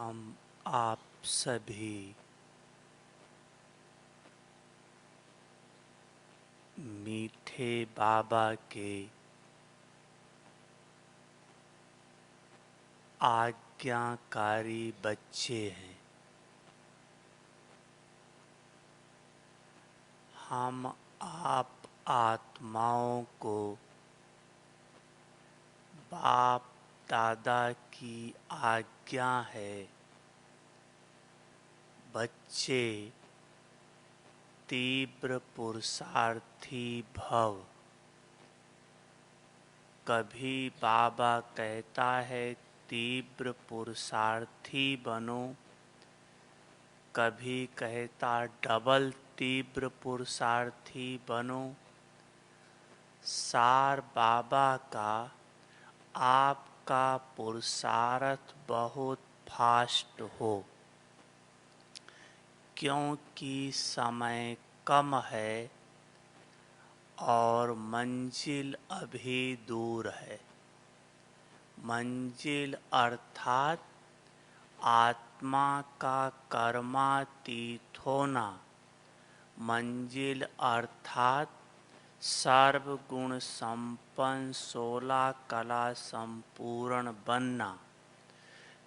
हम आप सभी मीठे बाबा के आज्ञाकारी बच्चे हैं। हम आप आत्माओं को बाप दादा की आज्ञा है, बच्चे तीव्र पुरुषार्थी भव। कभी बाबा कहता है तीव्र पुरुषार्थी बनो, कभी कहता डबल तीव्र पुरुषार्थी बनो। सार बाबा का आपका पुरुषार्थ बहुत फास्ट हो, क्योंकि समय कम है और मंजिल अभी दूर है। मंजिल अर्थात आत्मा का कर्मातीत होना, मंजिल अर्थात सर्वगुण संपन्न 16 कला संपूर्ण बनना।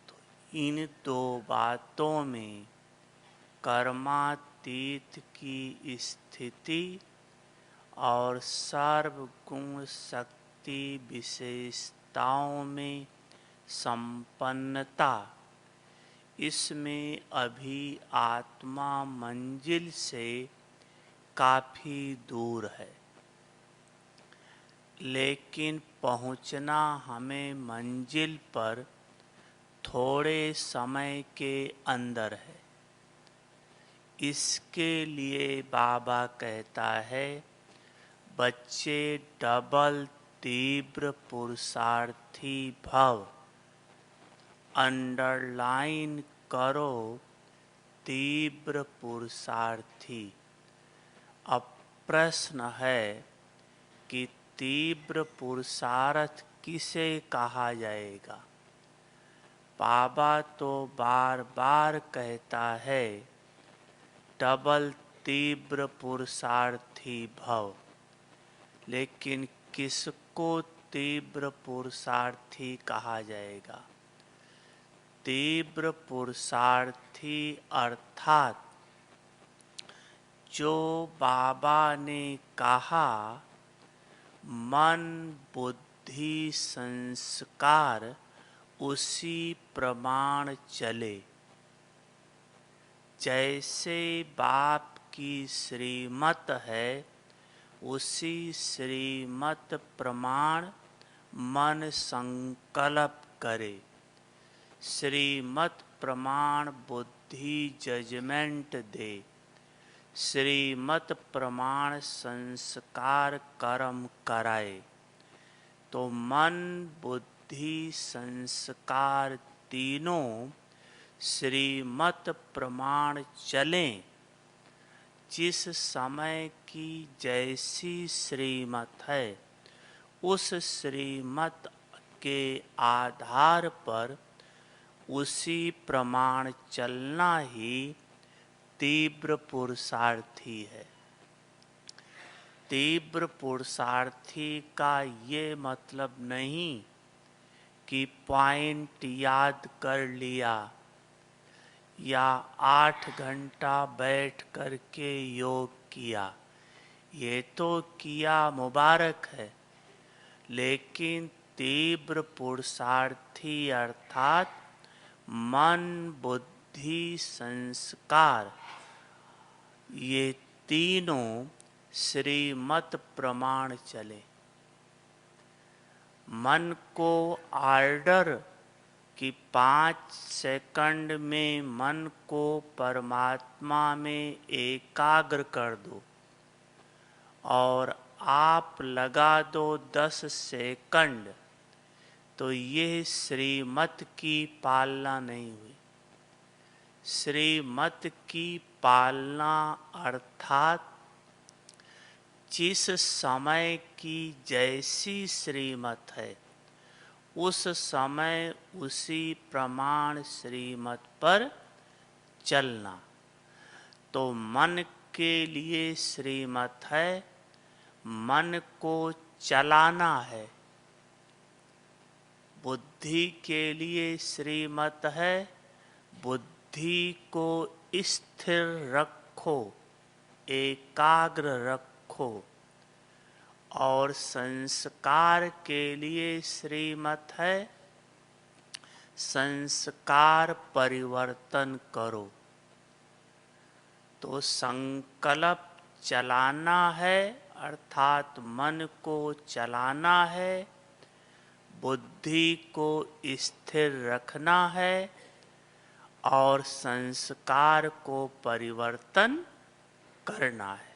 तो इन दो बातों में कर्मातीत की स्थिति और सर्वगुण शक्ति विशेषताओं में संपन्नता, इसमें अभी आत्मा मंजिल से काफी दूर है, लेकिन पहुंचना हमें मंजिल पर थोड़े समय के अंदर है। इसके लिए बाबा कहता है बच्चे डबल तीव्र पुरुषार्थी भव। अंडरलाइन करो तीव्र पुरुषार्थी। अब प्रश्न है कि तीव्र पुरुषार्थ किसे कहा जाएगा। बाबा तो बार बार कहता है डबल तीव्र पुरुषार्थी भव, लेकिन किसको तीव्र पुरुषार्थी कहा जाएगा। तीव्र पुरुषार्थी अर्थात जो बाबा ने कहा मन बुद्धि संस्कार उसी प्रमाण चले। जैसे बाप की श्रीमत है उसी श्रीमत प्रमाण मन संकल्प करे। श्रीमत प्रमाण बुद्धि जजमेंट दे। श्रीमत प्रमाण संस्कार कर्म कराए। तो मन बुद्धि संस्कार तीनों श्रीमत प्रमाण चलें। जिस समय की जैसी श्रीमत है उस श्रीमत के आधार पर उसी प्रमाण चलना ही तीव्र पुरुषार्थी है। तीव्र पुरुषार्थी का ये मतलब नहीं कि पॉइंट याद कर लिया या 8 घंटा बैठ करके योग किया। ये तो किया मुबारक है, लेकिन तीव्र पुरुषार्थी अर्थात मन बुद्धि संस्कार ये तीनों श्रीमत प्रमाण चले। मन को ऑर्डर कि 5 सेकंड में मन को परमात्मा में एकाग्र कर दो और आप लगा दो 10 सेकंड, तो ये श्रीमत की पालना नहीं हुई। श्रीमत की पालना अर्थात जिस समय की जैसी श्रीमत है उस समय उसी प्रमाण श्रीमत पर चलना। तो मन के लिए श्रीमत है, मन को चलाना है। बुद्धि के लिए श्रीमत है, बुद्धि को स्थिर रखो, एकाग्र रखो। और संस्कार के लिए श्रीमत है, संस्कार परिवर्तन करो। तो संकल्प चलाना है, अर्थात मन को चलाना है, बुद्धि को स्थिर रखना है और संस्कार को परिवर्तन करना है।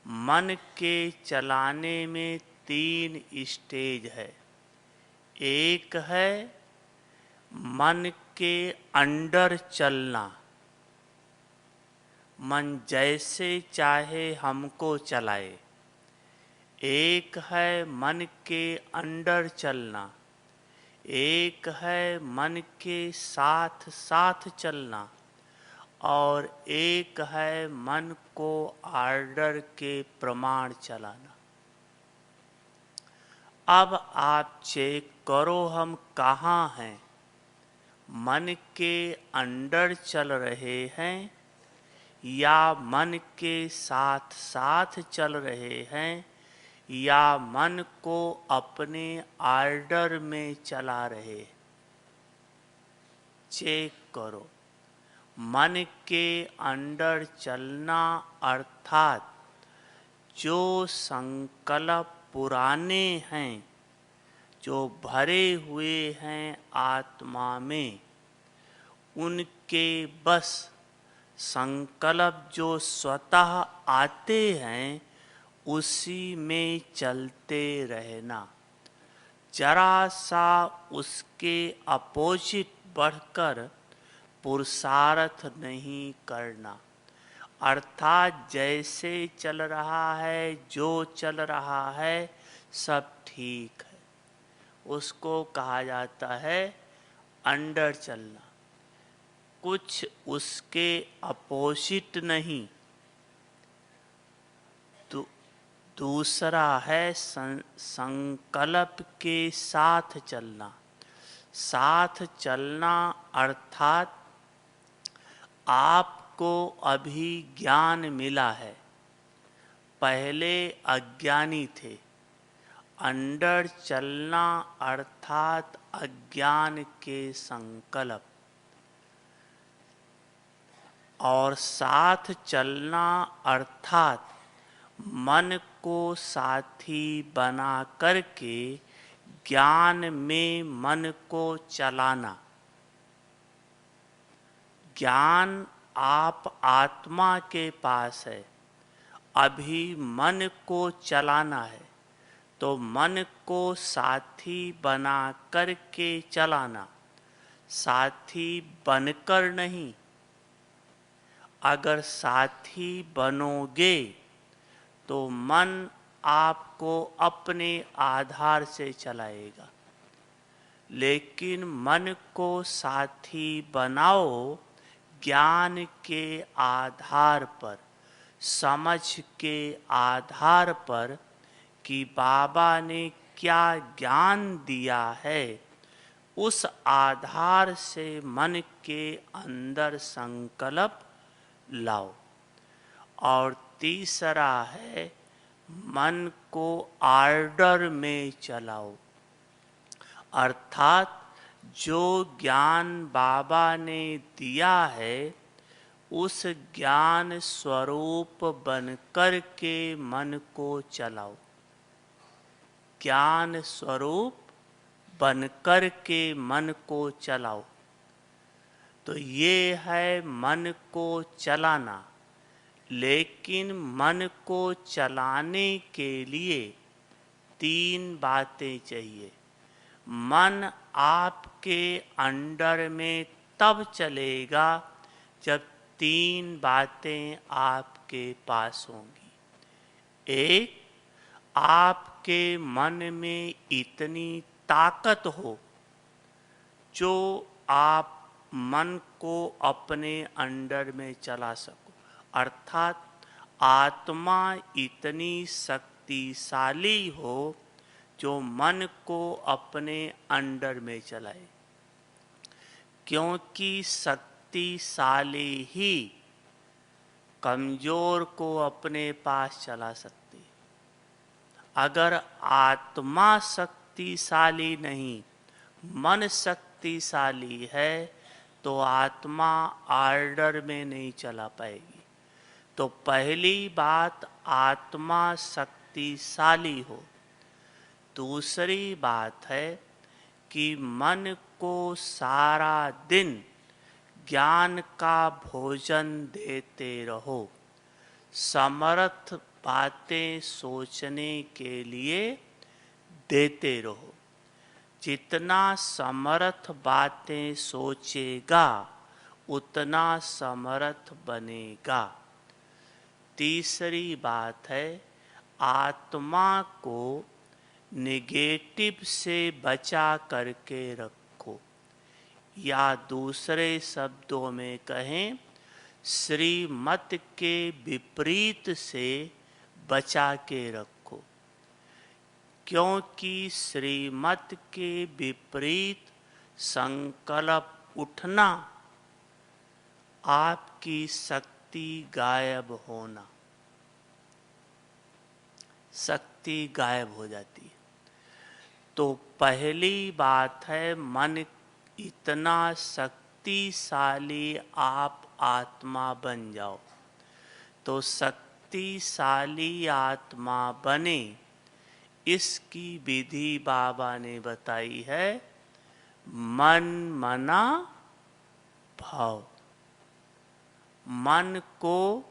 मन के चलाने में 3 स्टेज है। एक है मन के अंडर चलना, मन जैसे चाहे हमको चलाए। एक है मन के अंडर चलना, एक है मन के साथ साथ चलना और एक है मन को आर्डर के प्रमाण चलाना। अब आप चेक करो हम कहाँ हैं। मन के अंडर चल रहे हैं या मन के साथ साथ चल रहे हैं या मन को अपने आर्डर में चला रहे। चेक करो। मन के अंडर चलना अर्थात जो संकल्प पुराने हैं, जो भरे हुए हैं आत्मा में, उनके बस संकल्प जो स्वतः आते हैं उसी में चलते रहना। जरा सा उसके अपोजिट बढ़कर पुरुषार्थ नहीं करना। अर्थात जैसे चल रहा है, जो चल रहा है सब ठीक है, उसको कहा जाता है अंडर चलना। कुछ उसके अपोजिट नहीं। दूसरा है संकल्प के साथ चलना। साथ चलना अर्थात आपको अभी ज्ञान मिला है, पहले अज्ञानी थे। अंडर चलना अर्थात अज्ञान के संकल्प, और साथ चलना अर्थात मन को साथी बना करके ज्ञान में मन को चलाना। ज्ञान आप आत्मा के पास है, अभी मन को चलाना है, तो मन को साथी बना करके चलाना, साथी बनकर नहीं। अगर साथी बनोगे तो मन आपको अपने आधार से चलाएगा, लेकिन मन को साथी बनाओ ज्ञान के आधार पर, समझ के आधार पर कि बाबा ने क्या ज्ञान दिया है, उस आधार से मन के अंदर संकल्प लाओ। और तीसरा है मन को आर्डर में चलाओ, अर्थात जो ज्ञान बाबा ने दिया है उस ज्ञान स्वरूप बनकर के मन को चलाओ। ज्ञान स्वरूप बनकर के मन को चलाओ। तो ये है मन को चलाना। लेकिन मन को चलाने के लिए 3 बातें चाहिए। मन आपके अंडर में तब चलेगा जब 3 बातें आपके पास होंगी। एक, आपके मन में इतनी ताकत हो जो आप मन को अपने अंडर में चला सको। अर्थात आत्मा इतनी शक्तिशाली हो जो मन को अपने अंडर में चलाए, क्योंकि शक्तिशाली ही कमजोर को अपने पास चला सकती है। अगर आत्मा शक्तिशाली नहीं, मन शक्तिशाली है, तो आत्मा आर्डर में नहीं चला पाएगी। तो पहली बात, आत्मा शक्तिशाली हो। दूसरी बात है कि मन को सारा दिन ज्ञान का भोजन देते रहो, समर्थ बातें सोचने के लिए देते रहो। जितना समर्थ बातें सोचेगा उतना समर्थ बनेगा। तीसरी बात है, आत्मा को नेगेटिव से बचा करके रखो, या दूसरे शब्दों में कहें, श्रीमत के विपरीत से बचा के रखो। क्योंकि श्रीमत के विपरीत संकल्प उठना आपकी शक्ति गायब होना, शक्ति गायब हो जाती है। तो पहली बात है, मन इतना शक्तिशाली आप आत्मा बन जाओ। तो शक्तिशाली आत्मा बने, इसकी विधि बाबा ने बताई है, मन मना भाव। मन को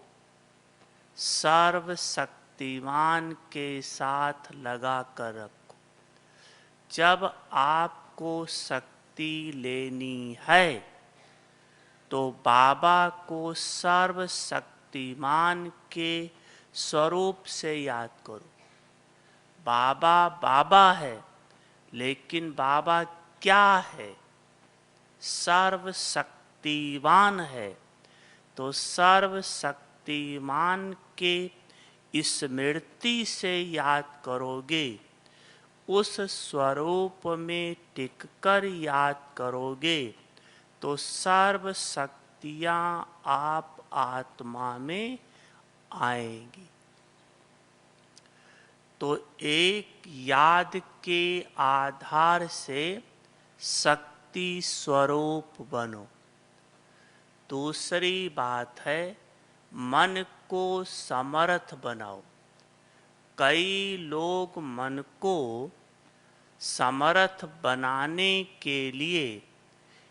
सर्वशक्तिमान के साथ लगा कर रखो। जब आपको शक्ति लेनी है तो बाबा को सर्वशक्तिमान के स्वरूप से याद करो। बाबा बाबा है, लेकिन बाबा क्या है? सर्वशक्तिवान है। तो सर्वशक्तिमान के स्मृति से याद करोगे, उस स्वरूप में टिककर याद करोगे, तो सर्व शक्तियाँ आप आत्मा में आएंगी। तो एक याद के आधार से शक्ति स्वरूप बनो। दूसरी बात है, मन को समर्थ बनाओ। कई लोग मन को समर्थ बनाने के लिए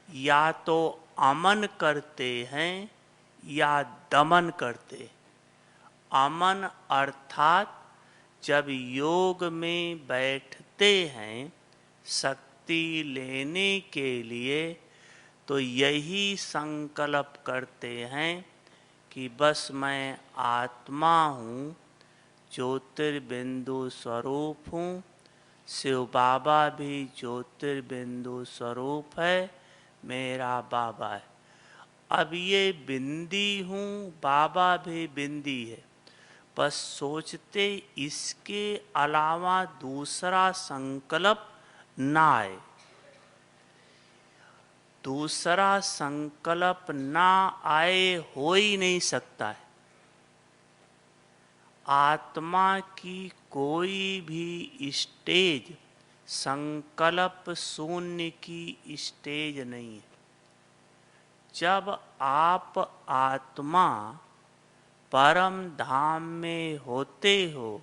या तो अमन करते हैं या दमन करते हैं। अमन अर्थात जब योग में बैठते हैं शक्ति लेने के लिए, तो यही संकल्प करते हैं कि बस मैं आत्मा हूँ, ज्योतिर्बिंदु स्वरूप हूँ। शिव बाबा भी ज्योतिर्बिंदु स्वरूप है, मेरा बाबा है। अब ये बिंदी हूँ, बाबा भी बिंदी है। बस सोचते इसके अलावा दूसरा संकल्प ना आए। दूसरा संकल्प ना आए, हो ही नहीं सकता है। आत्मा की कोई भी स्टेज संकल्प शून्य की स्टेज नहीं है। जब आप आत्मा परम धाम में होते हो,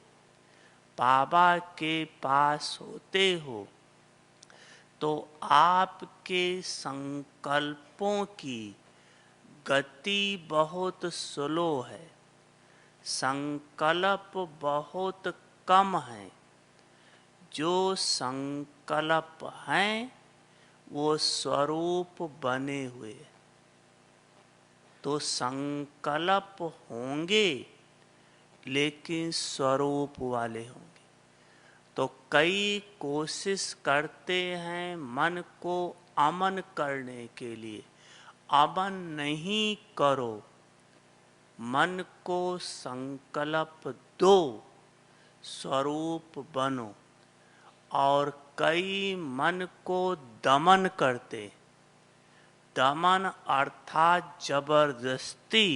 बाबा के पास होते हो, तो आपके संकल्पों की गति बहुत स्लो है, संकल्प बहुत कम है। जो संकल्प हैं वो स्वरूप बने हुए हैं। तो संकल्प होंगे लेकिन स्वरूप वाले होंगे। तो कई कोशिश करते हैं मन को अमन करने के लिए। अमन नहीं करो, मन को संकल्प दो, स्वरूप बनो। और कई मन को दमन करते। दमन अर्थात जबरदस्ती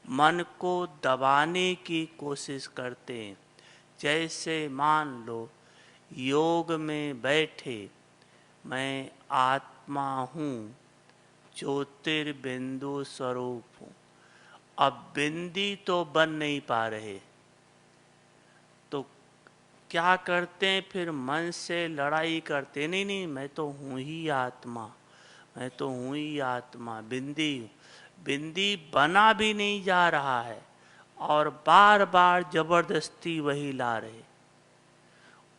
मन को दबाने की कोशिश करते हैं। जैसे मान लो योग में बैठे, मैं आत्मा हूँ, ज्योतिर्बिंदु स्वरूप हूँ। अब बिंदी तो बन नहीं पा रहे, तो क्या करते हैं फिर? मन से लड़ाई करते, नहीं नहीं मैं तो हूँ ही आत्मा, मैं तो हूँ ही आत्मा, बिंदी हूँ। बिंदी बना भी नहीं जा रहा है और बार बार जबरदस्ती वही ला रहे।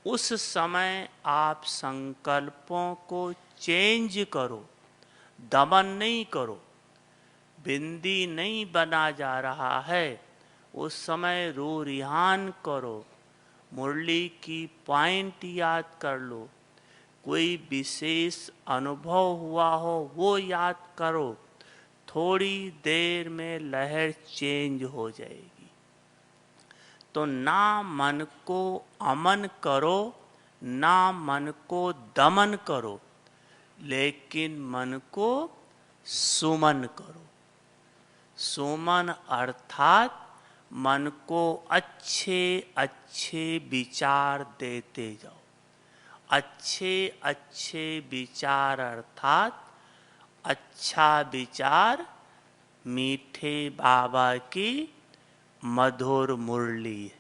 उस समय आप संकल्पों को चेंज करो, दमन नहीं करो। बिंदी नहीं बना जा रहा है, उस समय रू रिहान करो, मुरली की पॉइंट याद कर लो, कोई विशेष अनुभव हुआ हो वो याद करो। थोड़ी देर में लहर चेंज हो जाएगी। तो ना मन को अमन करो, ना मन को दमन करो, लेकिन मन को सुमन करो। सुमन अर्थात मन को अच्छे अच्छे विचार देते जाओ। अच्छे अच्छे विचार अर्थात अच्छा विचार, मीठे बाबा की मधुर मुरली है।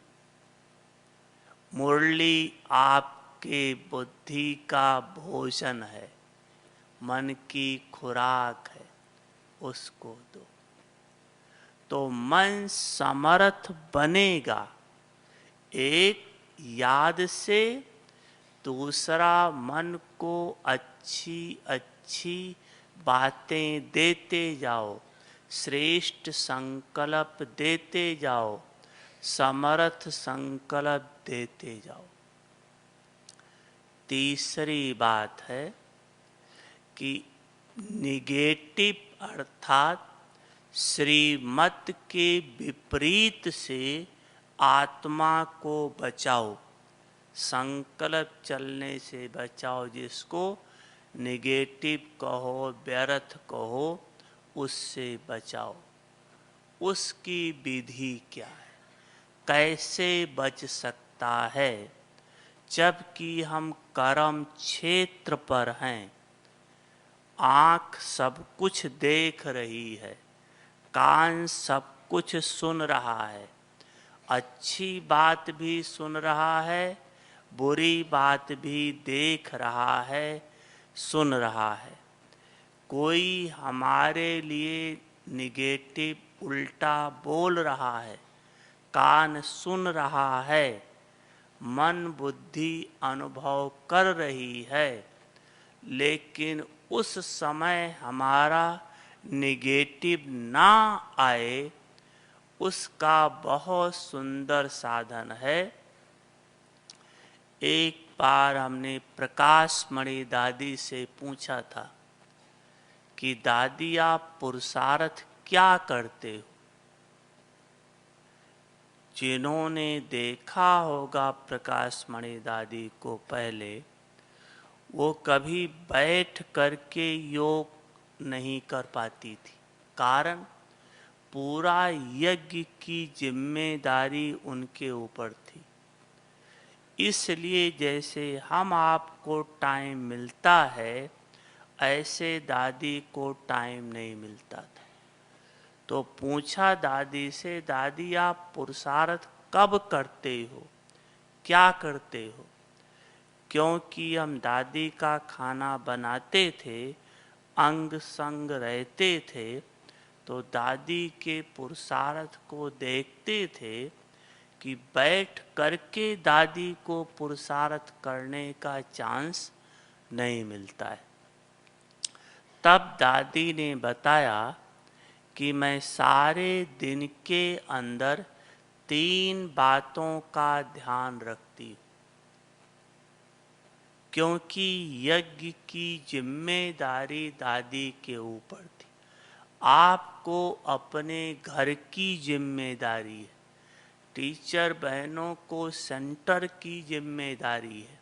मुरली आपके बुद्धि का भोजन है, मन की खुराक है, उसको दो तो मन समर्थ बनेगा। एक याद से, दूसरा मन को अच्छी अच्छी बातें देते जाओ, श्रेष्ठ संकल्प देते जाओ, समर्थ संकल्प देते जाओ। तीसरी बात है कि निगेटिव अर्थात श्रीमत के विपरीत से आत्मा को बचाओ। संकल्प चलने से बचाओ, जिसको निगेटिव कहो, व्यर्थ कहो, उससे बचाओ। उसकी विधि क्या है? कैसे बच सकता है? जबकि हम कर्म क्षेत्र पर हैं, आँख सब कुछ देख रही है, कान सब कुछ सुन रहा है, अच्छी बात भी सुन रहा है, बुरी बात भी देख रहा है, सुन रहा है। कोई हमारे लिए निगेटिव उल्टा बोल रहा है, कान सुन रहा है, मन बुद्धि अनुभव कर रही है, लेकिन उस समय हमारा निगेटिव ना आए, उसका बहुत सुंदर साधन है। एक बार हमने प्रकाश मणि दादी से पूछा था कि दादी आप पुरुषार्थ क्या करते हो? जिन्होंने देखा होगा प्रकाश मणि दादी को पहले, वो कभी बैठ करके योग नहीं कर पाती थी। कारण पूरा यज्ञ की जिम्मेदारी उनके ऊपर थी। इसलिए जैसे हम आपको टाइम मिलता है, ऐसे दादी को टाइम नहीं मिलता था। तो पूछा दादी से, दादी आप पुरुषार्थ कब करते हो, क्या करते हो? क्योंकि हम दादी का खाना बनाते थे, अंग संग रहते थे, तो दादी के पुरुषार्थ को देखते थे कि बैठ करके दादी को पुरुषार्थ करने का चांस नहीं मिलता है। तब दादी ने बताया कि मैं सारे दिन के अंदर 3 बातों का ध्यान रखती हूँ। क्योंकि यज्ञ की जिम्मेदारी दादी के ऊपर थी। आपको अपने घर की जिम्मेदारी है। टीचर बहनों को सेंटर की जिम्मेदारी है।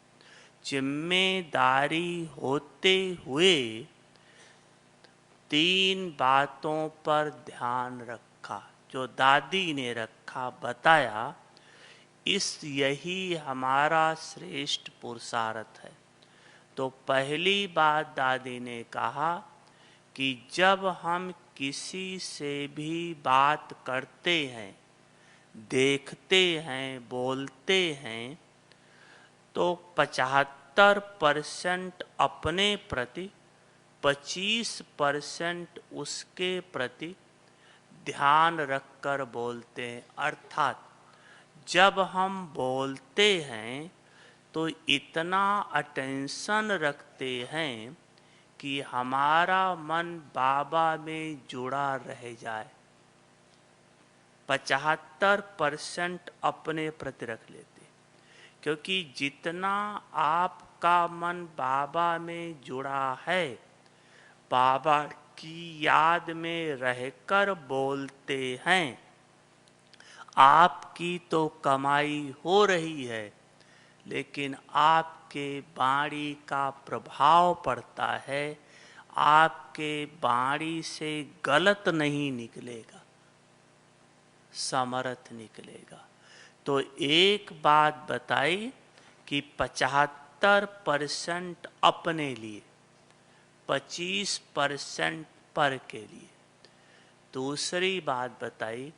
जिम्मेदारी होते हुए 3 बातों पर ध्यान रखा, जो दादी ने रखा, बताया। यही हमारा श्रेष्ठ पुरुषार्थ है। तो पहली बात दादी ने कहा कि जब हम किसी से भी बात करते हैं, देखते हैं, बोलते हैं, तो 75% अपने प्रति, 25% उसके प्रति ध्यान रखकर बोलते हैं। अर्थात जब हम बोलते हैं तो इतना अटेंशन रखते हैं कि हमारा मन बाबा में जुड़ा रह जाए। 75% अपने प्रति रख लेते, क्योंकि जितना आपका मन बाबा में जुड़ा है, बाबा की याद में रहकर बोलते हैं, आपकी तो कमाई हो रही है, लेकिन आपके वाणी का प्रभाव पड़ता है। आपके वाणी से गलत नहीं निकलेगा, समर्थ निकलेगा। तो एक बात बताई कि 75% अपने लिए, 25% पर के लिए। दूसरी बात बताई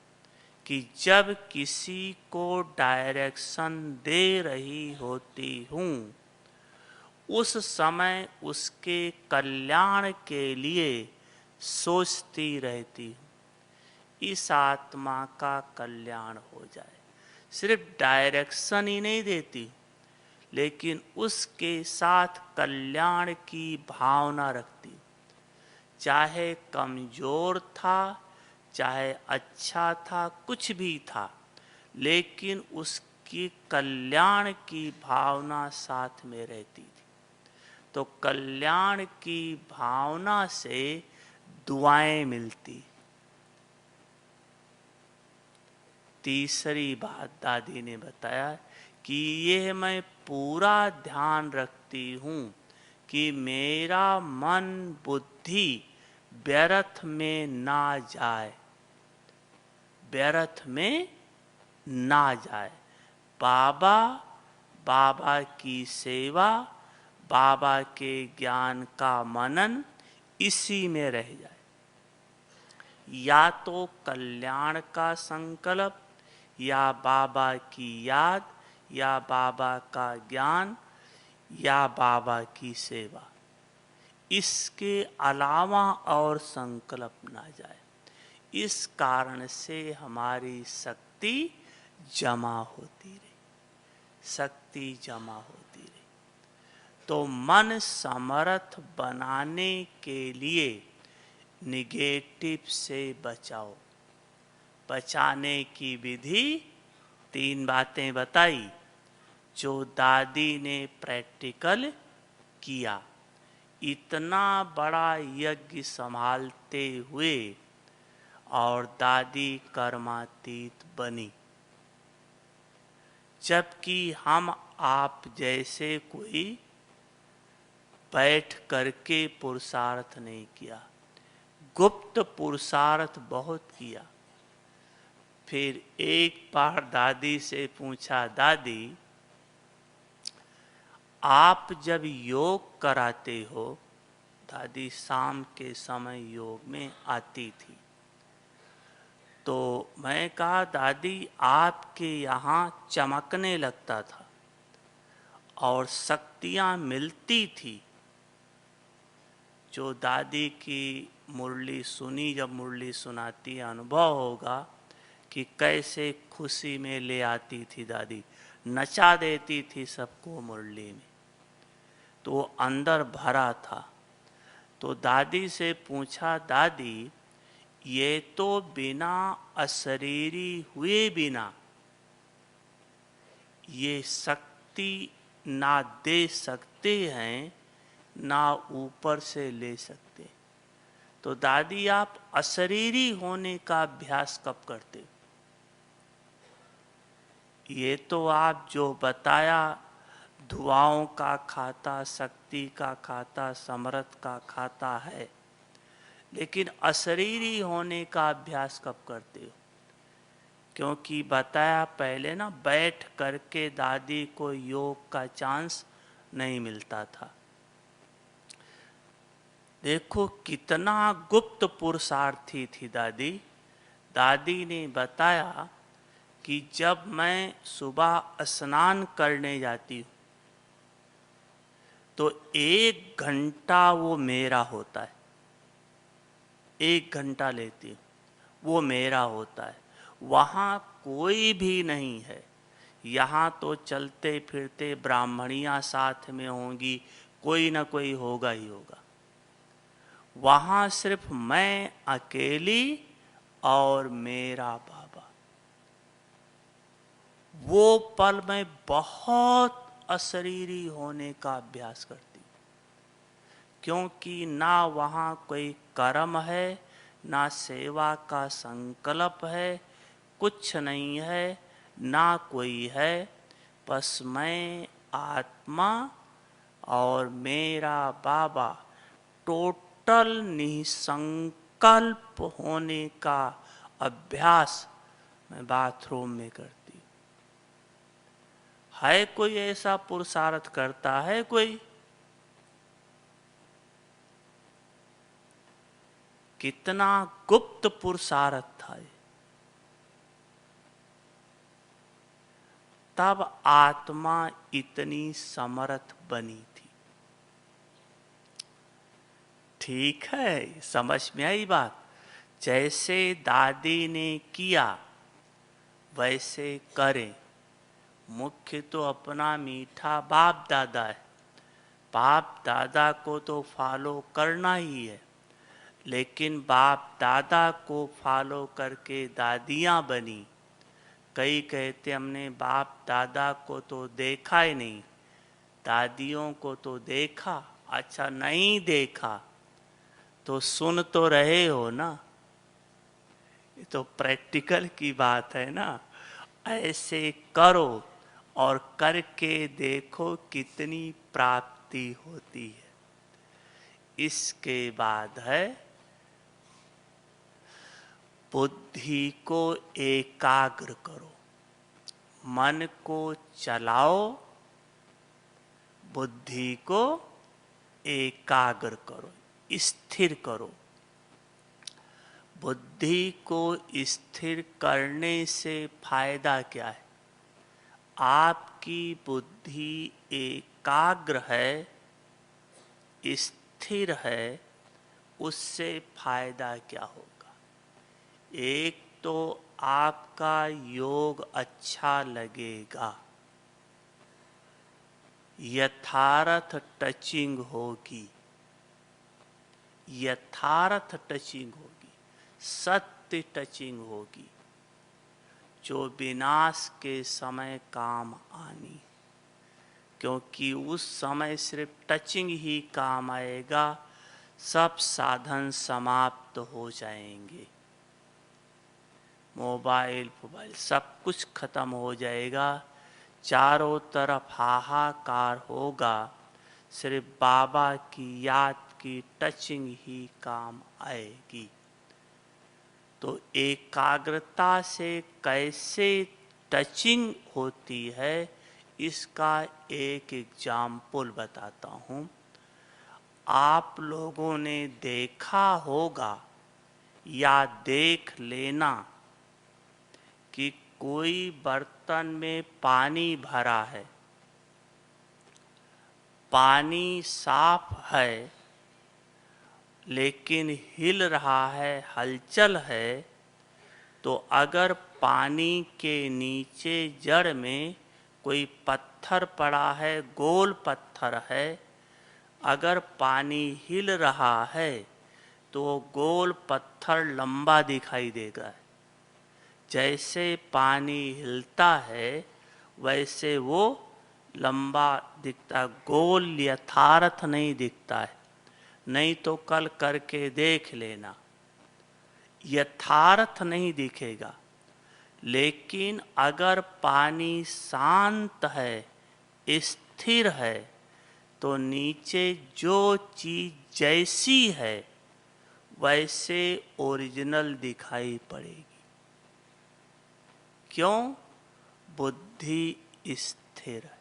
कि जब किसी को डायरेक्शन दे रही होती हूँ, उस समय उसके कल्याण के लिए सोचती रहती हूँ, इस आत्मा का कल्याण हो जाए। सिर्फ डायरेक्शन ही नहीं देती, लेकिन उसके साथ कल्याण की भावना रखती। चाहे कमजोर था, चाहे अच्छा था, कुछ भी था, लेकिन उसकी कल्याण की भावना साथ में रहती थी। तो कल्याण की भावना से दुआएं मिलती। तीसरी बात दादी ने बताया कि यह मैं पूरा ध्यान रखती हूँ कि मेरा मन बुद्धि व्यर्थ में ना जाए, व्यर्थ में ना जाए। बाबा, बाबा की सेवा, बाबा के ज्ञान का मनन, इसी में रह जाए। या तो कल्याण का संकल्प, या बाबा की याद, या बाबा का ज्ञान, या बाबा की सेवा। इसके अलावा और संकल्प ना जाए। इस कारण से हमारी शक्ति जमा होती रही, शक्ति जमा होती रही। तो मन समर्थ बनाने के लिए निगेटिव से बचाओ। बचाने की विधि 3 बातें बताई, जो दादी ने प्रैक्टिकल किया। इतना बड़ा यज्ञ संभालते हुए और दादी कर्मातीत बनी, जबकि हम आप जैसे कोई बैठ करके पुरुषार्थ नहीं किया, गुप्त पुरुषार्थ बहुत किया। फिर एक बार दादी से पूछा, दादी आप जब योग कराते हो, दादी शाम के समय योग में आती थी, तो मैं कहा दादी आपके यहाँ चमकने लगता था और शक्तियाँ मिलती थी। जो दादी की मुरली सुनी, जब मुरली सुनाती, अनुभव होगा कि कैसे खुशी में ले आती थी दादी, नचा देती थी सबको मुरली में। तो वो अंदर भरा था। तो दादी से पूछा, दादी ये तो बिना अशरीरी हुए बिना ये शक्ति ना दे सकते हैं ना ऊपर से ले सकते। तो दादी आप अशरीरी होने का अभ्यास कब करते हो? ये तो आप जो बताया, दुआओं का खाता, शक्ति का खाता, समर्थ का खाता है, लेकिन अशरीरी होने का अभ्यास कब करते हो? क्योंकि बताया पहले ना, बैठ करके दादी को योग का चांस नहीं मिलता था। देखो कितना गुप्त पुरुषार्थी थी दादी। दादी ने बताया कि जब मैं सुबह स्नान करने जाती हूँ तो 1 घंटा वो मेरा होता है। 1 घंटा लेती हूँ, वो मेरा होता है। वहाँ कोई भी नहीं है। यहाँ तो चलते फिरते ब्राह्मणियाँ साथ में होंगी, कोई ना कोई होगा ही होगा। वहाँ सिर्फ मैं अकेली और मेरा बाबा। वो पल में बहुत अशरीरी होने का अभ्यास करती, क्योंकि ना वहाँ कोई कर्म है, ना सेवा का संकल्प है, कुछ नहीं है, ना कोई है। बस मैं, आत्मा और मेरा बाबा, टोटल निसंकल्प होने का अभ्यास मैं बाथरूम में करती हूँ। है कोई ऐसा पुरुषार्थ करता है कोई? कितना गुप्त पुरुषार्थ था ये। तब आत्मा इतनी समर्थ बनी थी। ठीक है, समझ में आई बात? जैसे दादी ने किया वैसे करें। मुख्य तो अपना मीठा बाप दादा है। बाप दादा को तो फॉलो करना ही है, लेकिन बाप दादा को फॉलो करके दादियाँ बनी। कई कहते हमने बाप दादा को तो देखा ही नहीं, दादियों को तो देखा। अच्छा, नहीं देखा तो सुन तो रहे हो ना। ये तो प्रैक्टिकल की बात है ना। ऐसे करो और करके देखो कितनी प्राप्ति होती है। इसके बाद है बुद्धि को एकाग्र करो। मन को चलाओ, बुद्धि को एकाग्र करो, स्थिर करो। बुद्धि को स्थिर करने से फायदा क्या है? आपकी बुद्धि एकाग्र है, स्थिर है, उससे फायदा क्या होगा? एक तो आपका योग अच्छा लगेगा, यथार्थ टचिंग होगी, यथार्थ टचिंग होगी, सत्य टचिंग होगी, जो विनाश के समय काम आनी। क्योंकि उस समय सिर्फ टचिंग ही काम आएगा, सब साधन समाप्त हो जाएंगे। मोबाइल सब कुछ खत्म हो जाएगा, चारों तरफ हाहाकार होगा, सिर्फ बाबा की याद की टचिंग ही काम आएगी। तो एकाग्रता से कैसे टचिंग होती है, इसका एक एग्जाम्पल बताता हूँ। आप लोगों ने देखा होगा या देख लेना कि कोई बर्तन में पानी भरा है, पानी साफ है लेकिन हिल रहा है, हलचल है। तो अगर पानी के नीचे जड़ में कोई पत्थर पड़ा है, गोल पत्थर है, अगर पानी हिल रहा है तो गोल पत्थर लंबा दिखाई देगा। जैसे पानी हिलता है वैसे वो लंबा दिखता है, गोल यथार्थ नहीं दिखता है। नहीं तो कल करके देख लेना, यथार्थ नहीं दिखेगा। लेकिन अगर पानी शांत है, स्थिर है, तो नीचे जो चीज जैसी है वैसे ओरिजिनल दिखाई पड़ेगी। क्यों? बुद्धि स्थिर है।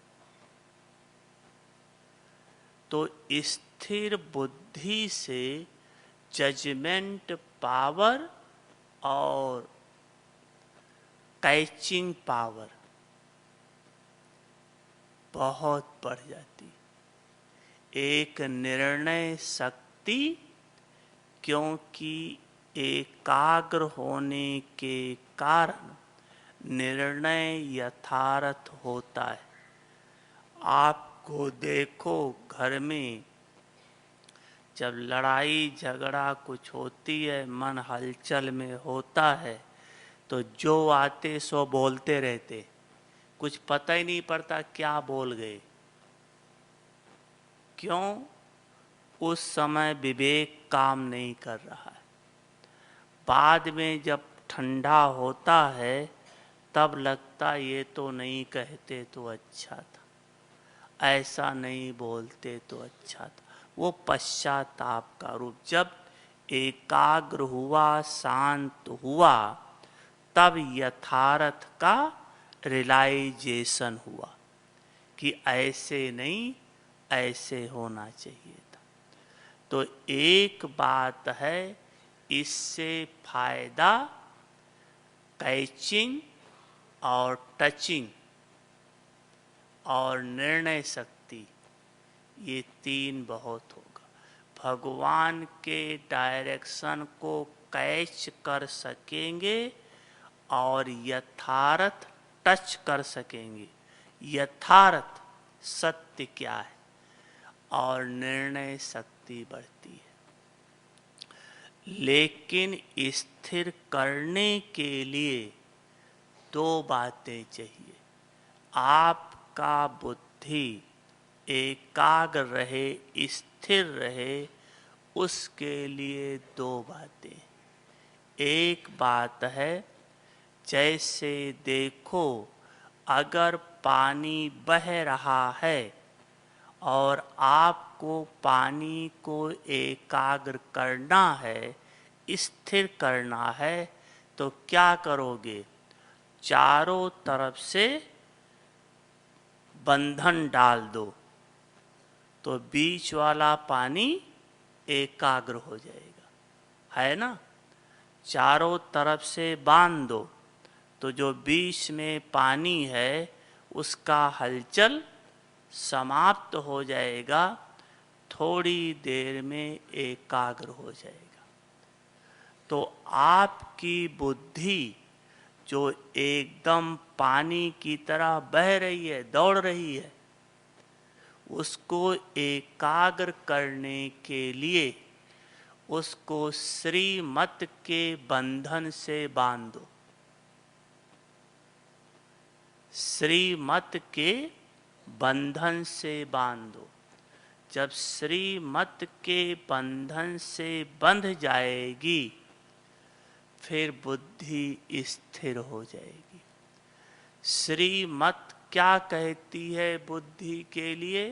तो स्थिर बुद्धि से जजमेंट पावर और कैचिंग पावर बहुत बढ़ जाती। एक निर्णय शक्ति, क्योंकि एकाग्र होने के कारण निर्णय यथार्थ होता है। आपको देखो, घर में जब लड़ाई झगड़ा कुछ होती है, मन हलचल में होता है, तो जो आते सो बोलते रहते, कुछ पता ही नहीं पड़ता क्या बोल गए। क्यों? उस समय विवेक काम नहीं कर रहा है। बाद में जब ठंडा होता है तब लगता ये तो नहीं कहते तो अच्छा था, ऐसा नहीं बोलते तो अच्छा था। वो पश्चाताप का रूप। जब एकाग्र हुआ, शांत हुआ, तब यथार्थ का रियलाइजेशन हुआ कि ऐसे नहीं, ऐसे होना चाहिए था। तो एक बात है, इससे फायदा कैचिंग और टचिंग और निर्णय शक्ति, ये तीन बहुत होगा। भगवान के डायरेक्शन को कैच कर सकेंगे और यथार्थ टच कर सकेंगे, यथार्थ सत्य क्या है, और निर्णय शक्ति बढ़ती है। लेकिन स्थिर करने के लिए दो बातें चाहिए। आपका बुद्धि एकाग्र रहे, स्थिर रहे, उसके लिए दो बातें। एक बात है, जैसे देखो, अगर पानी बह रहा है और आपको पानी को एकाग्र करना है, स्थिर करना है, तो क्या करोगे? चारों तरफ से बंधन डाल दो, तो बीच वाला पानी एकाग्र हो जाएगा, है ना? चारों तरफ से बांध दो, तो जो बीच में पानी है उसका हलचल समाप्त हो जाएगा, थोड़ी देर में एकाग्र हो जाएगा। तो आपकी बुद्धि जो एकदम पानी की तरह बह रही है, दौड़ रही है, उसको एकाग्र करने के लिए उसको श्रीमत के बंधन से बांध दो। श्रीमत के बंधन से बांध दो। जब श्रीमत के बंधन से बंध जाएगी, फिर बुद्धि स्थिर हो जाएगी। श्रीमत क्या कहती है बुद्धि के लिए?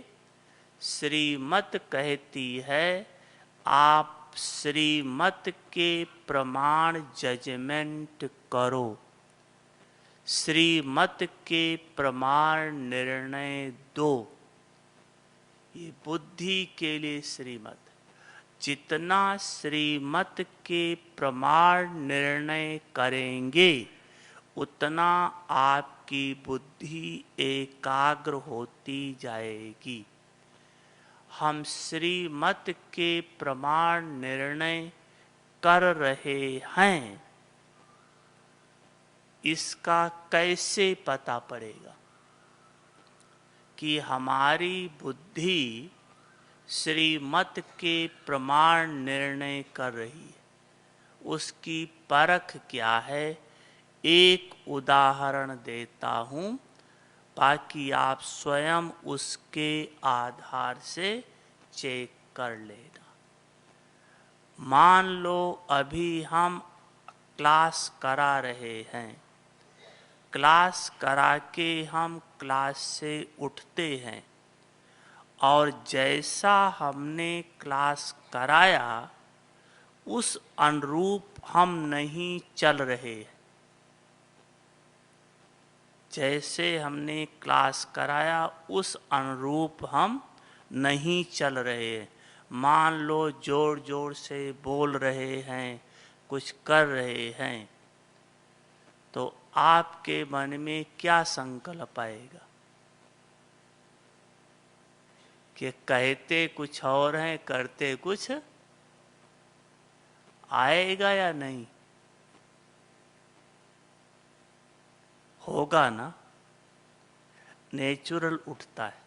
श्रीमत कहती है, आप श्रीमत के प्रमाण जजमेंट करो, श्रीमत के प्रमाण निर्णय दो। ये बुद्धि के लिए श्रीमत। जितना श्रीमत के प्रमाण निर्णय करेंगे, उतना आपकी बुद्धि एकाग्र होती जाएगी। हम श्रीमत के प्रमाण निर्णय कर रहे हैं, इसका कैसे पता पड़ेगा कि हमारी बुद्धि श्रीमत के प्रमाण निर्णय कर रही है? उसकी परख क्या है? एक उदाहरण देता हूँ। बाकी आप स्वयं उसके आधार से चेक कर लेना। मान लो अभी हम क्लास करा रहे हैं, क्लास करा के हम क्लास से उठते हैं और जैसा हमने क्लास कराया उस अनुरूप हम नहीं चल रहे। जैसे हमने क्लास कराया उस अनुरूप हम नहीं चल रहे। मान लो जोर जोर से बोल रहे हैं, कुछ कर रहे हैं, तो आपके मन में क्या संकल्प आएगा कि कहते कुछ और हैं करते कुछ? आएगा या नहीं? होगा ना, नेचुरल उठता है।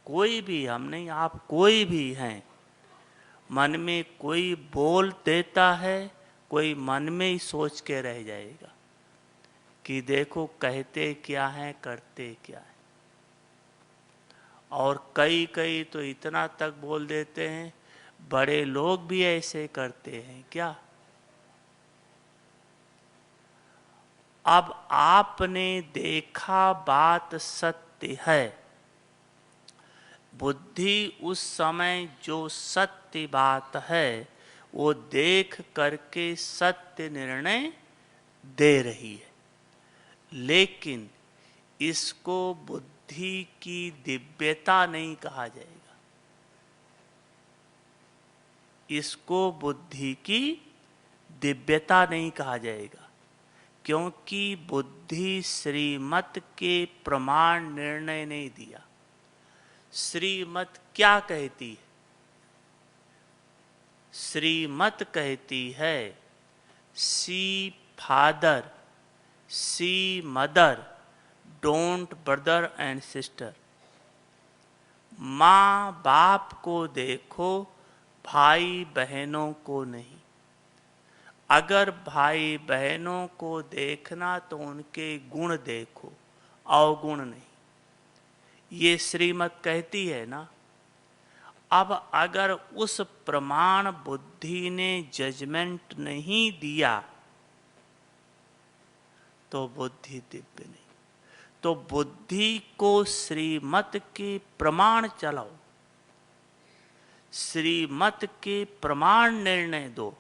कोई भी, हम नहीं, आप कोई भी हैं, मन में कोई बोल देता है, कोई मन में ही सोच के रह जाएगा कि देखो कहते क्या है करते क्या है। और कई कई तो इतना तक बोल देते हैं, बड़े लोग भी ऐसे करते हैं क्या? अब आपने देखा बात सत्य है, बुद्धि उस समय जो सत्य बात है वो देख करके सत्य निर्णय दे रही है, लेकिन इसको बुद्धि की दिव्यता नहीं कहा जाएगा। इसको बुद्धि की दिव्यता नहीं कहा जाएगा, क्योंकि बुद्धि श्रीमत के प्रमाण निर्णय नहीं दिया। श्रीमत क्या कहती है? श्रीमत कहती है see father, see mother, don't brother and sister. माँ बाप को देखो, भाई बहनों को नहीं। अगर भाई बहनों को देखना तो उनके गुण देखो, अवगुण नहीं। ये श्रीमत कहती है ना। अब अगर उस प्रमाण बुद्धि ने जजमेंट नहीं दिया तो बुद्धि दिव्य नहीं। तो बुद्धि को श्रीमत के प्रमाण चलाओ, श्रीमत के प्रमाण निर्णय दो।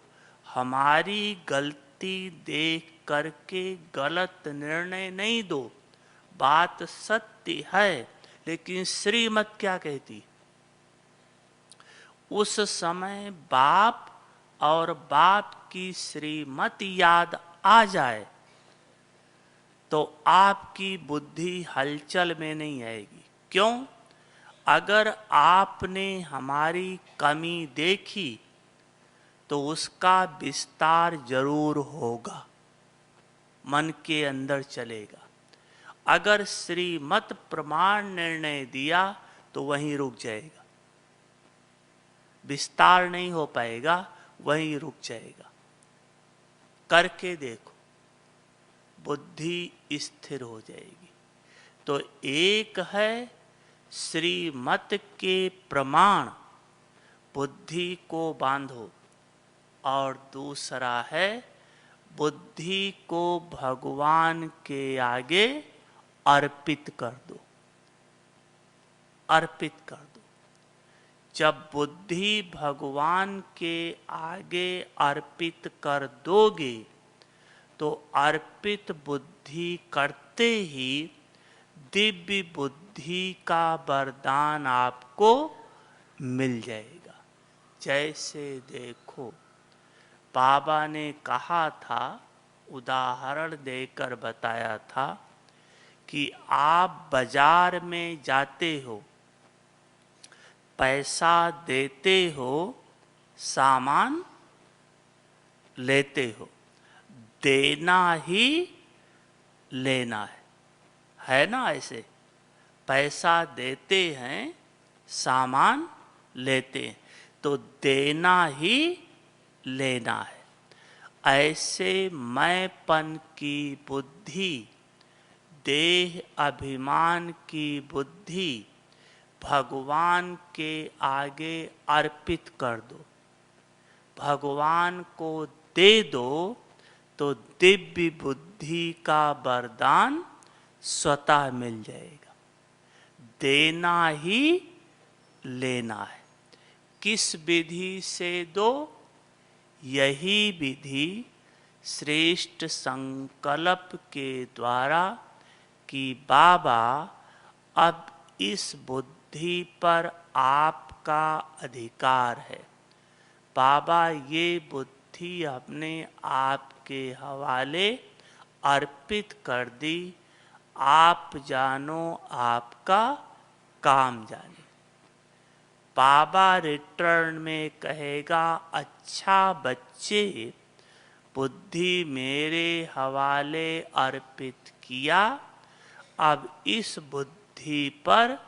हमारी गलती देख करके गलत निर्णय नहीं दो। बात सत्य है, लेकिन श्रीमत क्या कहती? उस समय बाप और बाप की श्रीमत याद आ जाए तो आपकी बुद्धि हलचल में नहीं आएगी। क्यों? अगर आपने हमारी कमी देखी तो उसका विस्तार जरूर होगा, मन के अंदर चलेगा। अगर श्रीमत प्रमाण निर्णय दिया तो वहीं रुक जाएगा, विस्तार नहीं हो पाएगा, वहीं रुक जाएगा। करके देखो, बुद्धि स्थिर हो जाएगी। तो एक है श्रीमत के प्रमाण, बुद्धि को बांधो, और दूसरा है बुद्धि को भगवान के आगे अर्पित कर दो। अर्पित कर दो। जब बुद्धि भगवान के आगे अर्पित कर दोगे तो अर्पित बुद्धि करते ही दिव्य बुद्धि का वरदान आपको मिल जाएगा। जैसे देखो, बाबा ने कहा था, उदाहरण देकर बताया था कि आप बाजार में जाते हो, पैसा देते हो, सामान लेते हो, देना ही लेना है ना? ऐसे पैसा देते हैं, सामान लेते हैं, तो देना ही लेना है। ऐसे मैंपन की बुद्धि देह अभिमान की बुद्धि भगवान के आगे अर्पित कर दो, भगवान को दे दो, तो दिव्य बुद्धि का वरदान स्वतः मिल जाएगा। देना ही लेना है। किस विधि से दो? यही विधि श्रेष्ठ संकल्प के द्वारा कि बाबा अब इस बुद्धि पर आपका अधिकार है। बाबा ये बुद्धि अपने आपके हवाले अर्पित कर दी, आप जानो आपका काम जाने। बाबा रिटर्न में कहेगा, अच्छा बच्चे, बुद्धि मेरे हवाले अर्पित किया, अब इस बुद्धि पर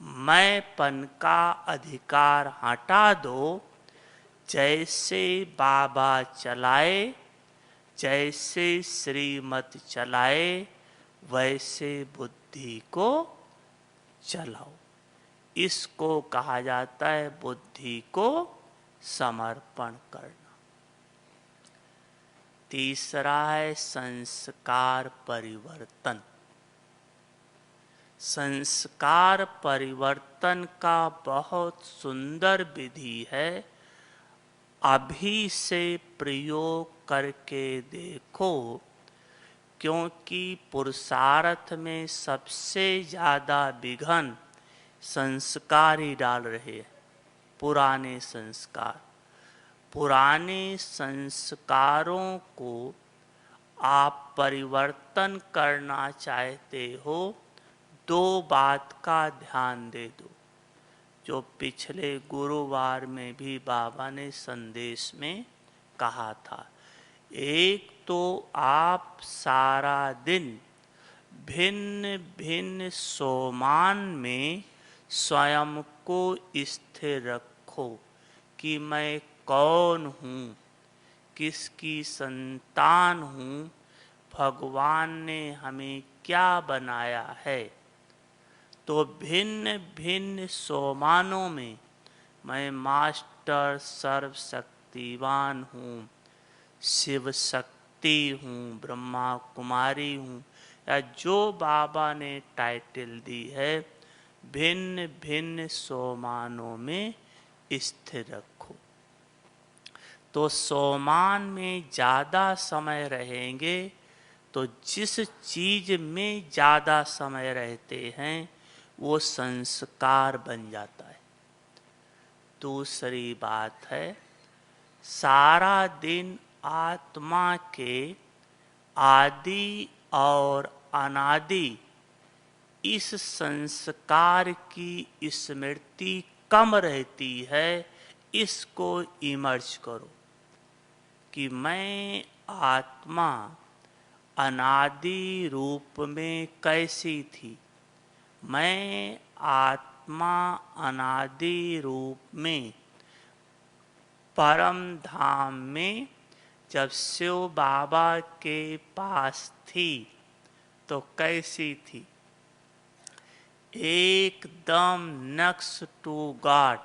मैंपन का अधिकार हटा दो। जैसे बाबा चलाए, जैसे श्रीमत चलाए, वैसे बुद्धि को चलाओ। इसको कहा जाता है बुद्धि को समर्पण करना। तीसरा है संस्कार परिवर्तन। संस्कार परिवर्तन का बहुत सुंदर विधि है। अभी से प्रयोग करके देखो, क्योंकि पुरुषार्थ में सबसे ज़्यादा विघ्न संस्कार ही डाल रहे हैं। पुराने संस्कार, पुराने संस्कारों को आप परिवर्तन करना चाहते हो, दो बात का ध्यान दे दो, जो पिछले गुरुवार में भी बाबा ने संदेश में कहा था। एक तो आप सारा दिन भिन्न भिन्न सोमान में स्वयं को स्थिर रखो कि मैं कौन हूँ, किसकी संतान हूँ, भगवान ने हमें क्या बनाया है। तो भिन्न भिन्न सोमानों में मैं मास्टर सर्वशक्तिवान हूँ, शिव शक्ति हूँ, ब्रह्मा कुमारी हूँ, या जो बाबा ने टाइटल दी है, भिन्न भिन्न सोमानों में स्थिर रखो। तो सोमान में ज़्यादा समय रहेंगे तो जिस चीज़ में ज़्यादा समय रहते हैं वो संस्कार बन जाता है। दूसरी बात है, सारा दिन आत्मा के आदि और अनादि इस संस्कार की स्मृति कम रहती है। इसको इमर्ज करो कि मैं आत्मा अनादि रूप में कैसी थी। मैं आत्मा अनादि रूप में परम धाम में जब शिव बाबा के पास थी तो कैसी थी? एकदम नेक्स्ट टू गॉड,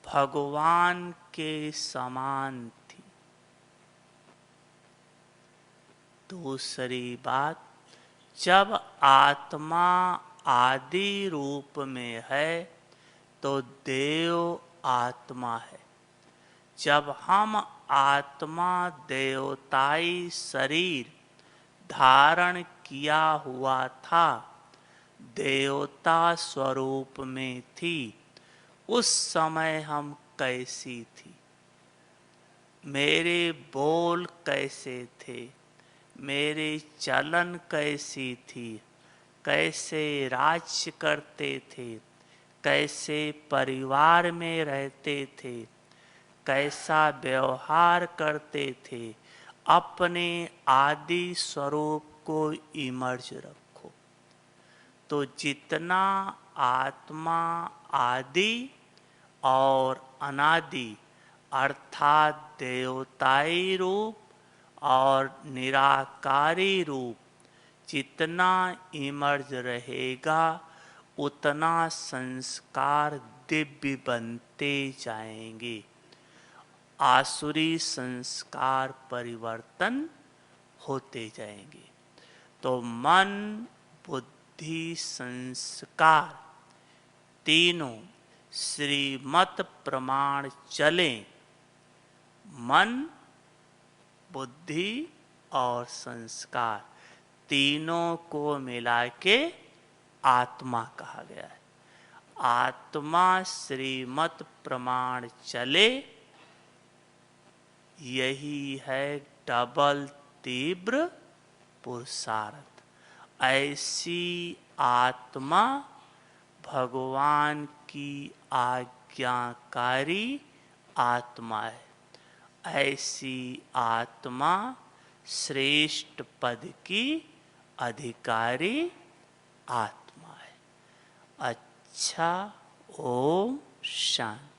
भगवान के समान थी। दूसरी बात, जब आत्मा आदि रूप में है तो देव आत्मा है। जब हम आत्मा देवताई शरीर धारण किया हुआ था, देवता स्वरूप में थी, उस समय हम कैसी थी? मेरे बोल कैसे थे? मेरे चलन कैसी थी? कैसे राज्य करते थे? कैसे परिवार में रहते थे? कैसा व्यवहार करते थे? अपने आदि स्वरूप को इमर्ज रखो। तो जितना आत्मा आदि और अनादि अर्थात देवताई रूप और निराकारी रूप जितना इमर्ज रहेगा उतना संस्कार दिव्य बनते जाएंगे, आसुरी संस्कार परिवर्तन होते जाएंगे। तो मन, बुद्धि, संस्कार तीनों श्रीमत प्रमाण चलें। मन, बुद्धि और संस्कार तीनों को मिला के आत्मा कहा गया है। आत्मा श्रीमत प्रमाण चले, यही है डबल तीव्र पुरुषार्थ। ऐसी आत्मा भगवान की आज्ञाकारी आत्मा है। ऐसी आत्मा श्रेष्ठ पद की अधिकारी आत्मा है। अच्छा, ओम शांति।